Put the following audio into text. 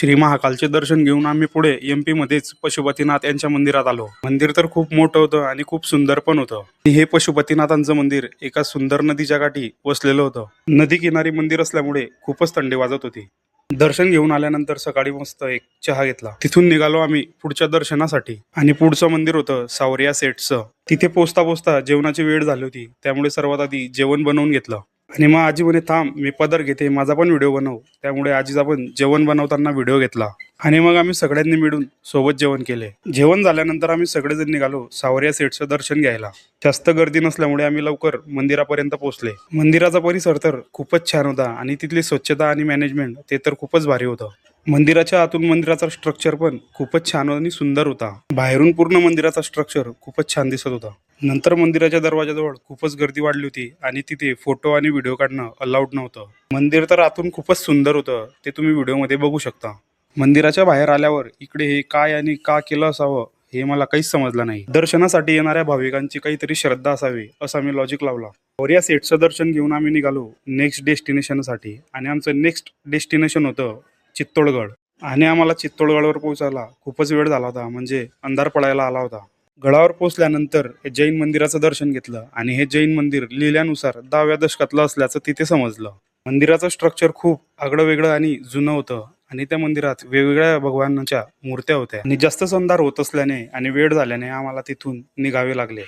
श्री महाकालचे दर्शन घेऊन आम्ही पुढे एमपी मध्येच पशुपतीनाथ यांच्या मंदिरात आलो। मंदिर तर खूप मोठं होतं आणि खूप सुंदर पण होतं। हे पशुपतीनाथांचं मंदिर एका सुंदर नदीच्या काठी वसलेलं होतं। नदी किनारी मंदिर असल्यामुळे खूपच थंडी वाजत होती। दर्शन घेऊन आल्यानंतर सकाळी मस्त एक चहा घेतला। तिथून निघालो आम्ही पुढच्या दर्शनासाठी आणि पुढचं मंदिर होतं सावरिया सेठचं। तिथे पोचता पोचता जेवणाची वेळ झाली होती, त्यामुळे सर्वात आधी जेवण बनवून घेतलं आणि मग आजी म्हणे थांब मी पदर घेते, माझा पण व्हिडिओ बनव। त्यामुळे आजीचा पण जेवण बनवताना व्हिडिओ घेतला आणि मग आम्ही सगळ्यांनी मिळून सोबत जेवण केले। जेवण झाल्यानंतर आम्ही सगळेजण निघालो सावरिया सेठचं दर्शन घ्यायला। जास्त गर्दी नसल्यामुळे आम्ही लवकर मंदिरापर्यंत पोहोचले। मंदिराचा परिसर तर खूपच छान होता आणि तिथली स्वच्छता आणि मॅनेजमेंट ते तर खूपच भारी होतं। मंदिराच्या आतून मंदिराचा स्ट्रक्चर पण खूपच छान आणि सुंदर होता। बाहेरून पूर्ण मंदिराचा स्ट्रक्चर खूपच छान दिसत होता। नंतर मंदिराच्या दरवाजाजवळ खूपच गर्दी वाढली होती आणि तिथे फोटो आणि व्हिडिओ काढणं अलाउड नव्हतं। मंदिर तर आतून खूपच सुंदर होतं, ते तुम्ही व्हिडिओमध्ये बघू शकता। मंदिराच्या बाहेर आल्यावर इकडे हे काय आणि का केलं असावं हे मला काहीच समजलं नाही। दर्शनासाठी येणाऱ्या भाविकांची काहीतरी श्रद्धा असावी असा मी लॉजिक लावला। सावरिया सेठचं दर्शन घेऊन आम्ही निघालो नेक्स्ट डेस्टिनेशनसाठी आणि आमचं नेक्स्ट डेस्टिनेशन होतं चित्तोडगड। आणि आम्हाला चित्तोडगडवर पोहोचायला खूपच वेळ झाला होता, म्हणजे अंधार पडायला आला होता। गडावर पोहोचल्यानंतर जैन मंदिराचं दर्शन घेतलं आणि हे जैन मंदिर लिहिल्यानुसार 10व्या दशकातलं असल्याचं तिथे समजलं। मंदिराचं स्ट्रक्चर खूप आगळं वेगळं आणि जुनं होतं आणि त्या मंदिरात वेगवेगळ्या भगवानांच्या मूर्त्या होत्या आणि जास्तच अंधार होत असल्याने आणि वेळ झाल्याने आम्हाला तिथून निघावे लागले।